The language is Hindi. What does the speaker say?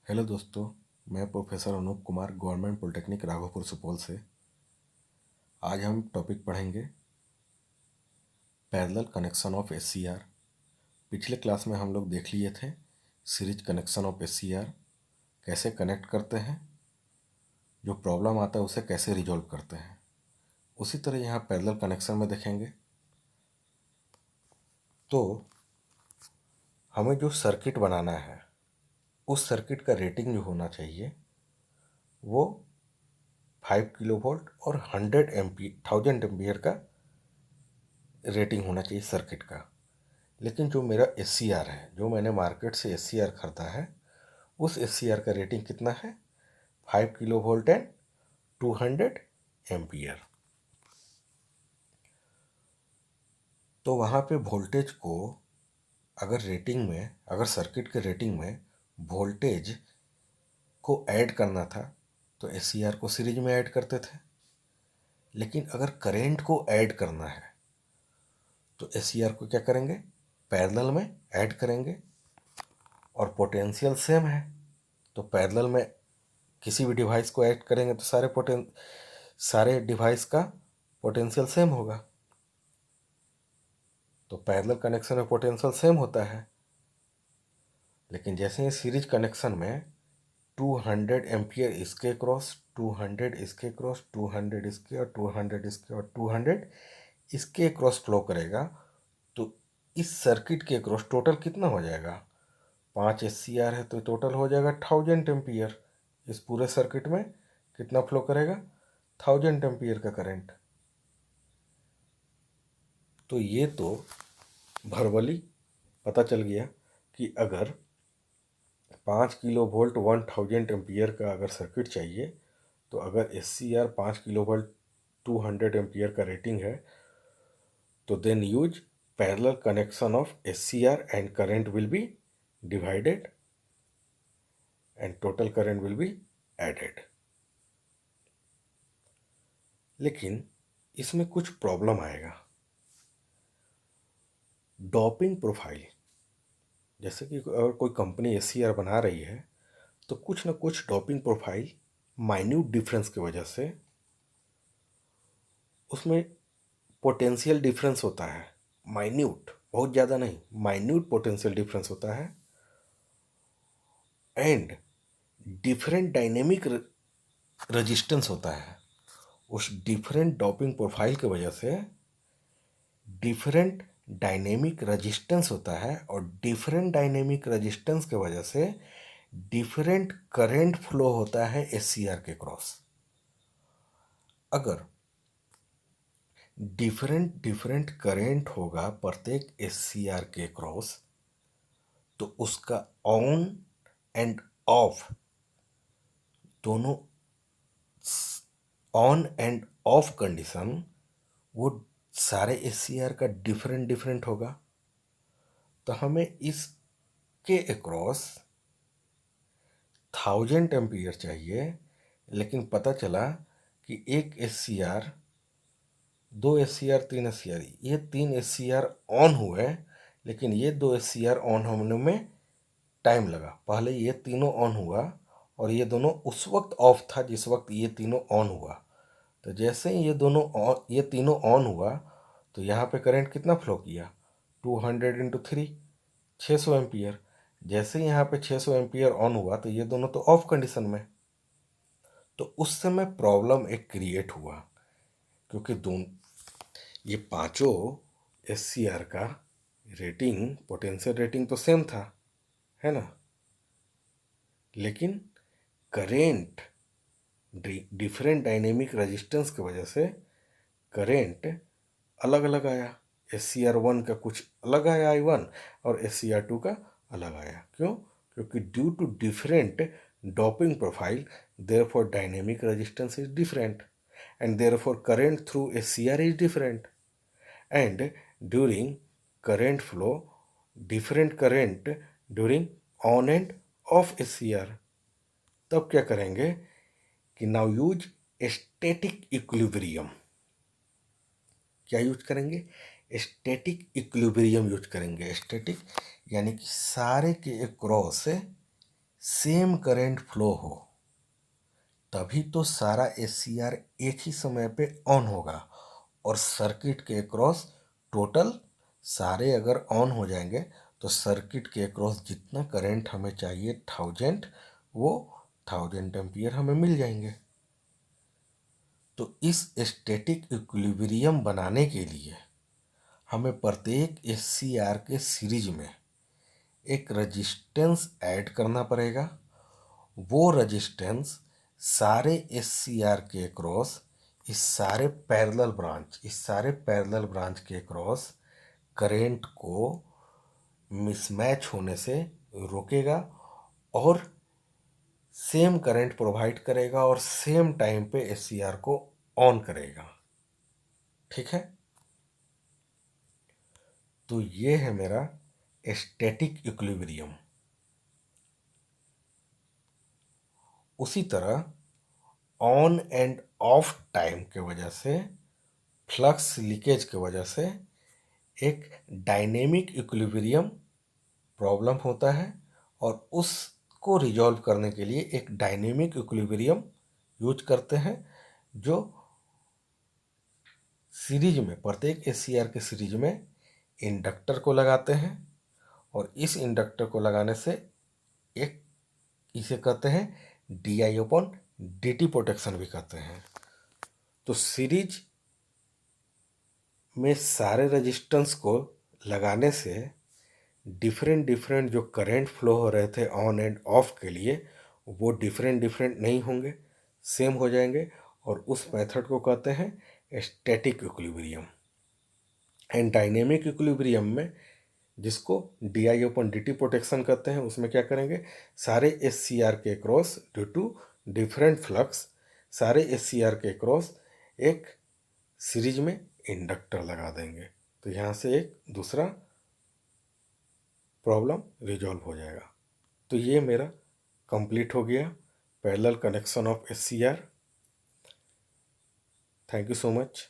हेलो दोस्तों, मैं professor Anoop Kumar government polytechnic Raghopur Supaul से। आज हम टॉपिक पढ़ेंगे पैरेलल कनेक्शन ऑफ एससीआर। पिछले क्लास में हम लोग देख लिए थे सीरीज कनेक्शन ऑफ एससीआर कैसे कनेक्ट करते हैं, जो प्रॉब्लम आता है उसे कैसे रिजॉल्व करते हैं। उसी तरह यहाँ पैरेलल कनेक्शन में देखेंगे तो हमें जो सर्किट बनाना है उस सर्किट का रेटिंग जो होना चाहिए वो 5 किलोवोल्ट और 1000 एम्पियर का रेटिंग होना चाहिए सर्किट का। लेकिन जो मेरा एससीआर है, जो मैंने मार्केट से एससीआर खरीदा है, उस एससीआर का रेटिंग कितना है? 5 किलोवोल्ट एंड 200 एम्पियर। तो वहाँ पे वोल्टेज को अगर सर्किट के रेटिंग में वोल्टेज को ऐड करना था तो एससीआर को सीरीज में ऐड करते थे। लेकिन अगर करंट को ऐड करना है तो एससीआर को क्या करेंगे? पैरेलल में ऐड करेंगे। और पोटेंशियल सेम है तो पैरेलल में किसी भी डिवाइस को ऐड करेंगे तो सारे डिवाइस का पोटेंशियल सेम होगा। तो पैरेलल कनेक्शन में पोटेंशियल सेम होता है। लेकिन जैसे ही सीरीज कनेक्शन में 200 एम्पियर इसके क्रॉस, 200 इसके क्रॉस, 200 इसके और 200 इसके और 200 इसके क्रॉस फ्लो करेगा तो इस सर्किट के क्रॉस टोटल कितना हो जाएगा? 5 एससीआर है तो टोटल हो जाएगा 1000 एम्पियर। इस पूरे सर्किट में कितना फ्लो करेगा? 1000 एम्पियर का करंट। तो ये तो भरवली पता चल गया कि अगर 5 किलोवोल्ट 1000 एम्पियर का अगर सर्किट चाहिए तो अगर एससीआर 5 किलोवोल्ट 200 एम्पियर का रेटिंग है तो then use parallel connection of SCR and current will be divided and total current will be added. लेकिन इसमें कुछ प्रॉब्लम आएगा। डॉपिंग प्रोफाइल, जैसे कि अगर कोई कंपनी एससीआर बना रही है तो कुछ ना कुछ डॉपिंग प्रोफाइल माइन्यूट डिफरेंस की वजह से उसमें पोटेंशियल डिफरेंस होता है। माइन्यूट, बहुत ज़्यादा नहीं, माइन्यूट पोटेंशियल डिफरेंस होता है। एंड डिफरेंट डायनेमिक रेजिस्टेंस होता है। उस डिफरेंट डॉपिंग प्रोफाइल की वजह से डिफरेंट डायनेमिक रेजिस्टेंस होता है और डिफरेंट डायनेमिक रेजिस्टेंस की वजह से डिफरेंट करंट फ्लो होता है एससीआर के क्रॉस। अगर डिफरेंट करंट होगा प्रत्येक एससीआर के क्रॉस तो उसका ऑन एंड ऑफ दोनों, ऑन एंड ऑफ कंडीशन वो सारे एससीआर का डिफरेंट होगा। तो हमें इसके अक्रॉस 1000 एम्पियर चाहिए। लेकिन पता चला कि एक एससीआर, 2 एससीआर, 3 एससीआर, ये 3 एससीआर ऑन हुए, लेकिन ये 2 एससीआर ऑन होने में टाइम लगा। पहले ये तीनों ऑन हुआ और ये दोनों उस वक्त ऑफ था जिस वक्त ये तीनों ऑन हुआ। तो जैसे ही ये तीनों ऑन हुआ तो यहाँ पे करंट कितना फ्लो किया? 200 × 3, 600 एम्पियर। जैसे ही यहाँ पे 600 एम्पियर ऑन हुआ तो ये दोनों तो ऑफ कंडीशन में। तो उस समय प्रॉब्लम एक क्रिएट हुआ, क्योंकि ये पांचों एससीआर का रेटिंग, पोटेंशियल रेटिंग तो सेम था, है ना? लेकिन करेंट डिफरेंट डायनेमिक रेजिस्टेंस की वजह से करेंट अलग अलग आया। एससीआर 1 का कुछ अलग आया I1 और एससीआर 2 का अलग आया। क्यों? क्योंकि due to different doping profile therefore dynamic resistance is different and therefore current through SCR is different, and during current flow different current during on and off SCR। तब क्या करेंगे कि नाउ यूज स्टैटिक इक्विलिब्रियम। क्या यूज करेंगे? स्टैटिक इक्विलिब्रियम यूज करेंगे। स्टैटिक यानी कि सारे के क्रॉस सेम करंट फ्लो हो, तभी तो सारा एससीआर एक ही समय पे ऑन होगा और सर्किट के अक्रॉस टोटल सारे अगर ऑन हो जाएंगे तो सर्किट के अक्रॉस जितना करंट हमें चाहिए 1000, वो 1000 एम्पियर हमें मिल जाएंगे। तो इस स्टैटिक इक्विलिब्रियम बनाने के लिए हमें प्रत्येक एससीआर के सीरीज में एक रजिस्टेंस ऐड करना पड़ेगा। वो रजिस्टेंस सारे एससीआर के क्रॉस इस सारे पैरेलल ब्रांच के क्रॉस करंट को मिसमैच होने से रोकेगा और सेम करंट प्रोवाइड करेगा और सेम टाइम पे एससीआर को ऑन करेगा। ठीक है, तो ये है मेरा स्टैटिक इक्विलिब्रियम। उसी तरह ऑन एंड ऑफ टाइम के वजह से, फ्लक्स लीकेज के वजह से एक डायनेमिक इक्विलिब्रियम प्रॉब्लम होता है और उसको रिजॉल्व करने के लिए एक डायनेमिक इक्विलिब्रियम यूज करते हैं, जो सीरीज में प्रत्येक एससीआर के सीरीज में इंडक्टर को लगाते हैं और इस इंडक्टर को लगाने से एक इसे कहते हैं DI/dt प्रोटेक्शन भी कहते हैं। तो सीरीज में सारे रजिस्टेंस को लगाने से डिफरेंट डिफरेंट जो करंट फ्लो हो रहे थे ऑन एंड ऑफ के लिए, वो डिफरेंट डिफरेंट नहीं होंगे, सेम हो जाएंगे और उस मेथड को कहते हैं static equilibrium. And dynamic equilibrium में, जिसको DI/dt प्रोटेक्शन कहते हैं, उसमें क्या करेंगे, सारे एससीआर के cross due to different flux सारे एससीआर के क्रॉस एक सीरीज में इंडक्टर लगा देंगे। तो यहाँ से एक दूसरा प्रॉब्लम रिजॉल्व हो जाएगा। तो ये मेरा कंप्लीट हो गया parallel connection of SCR. Thank you so much.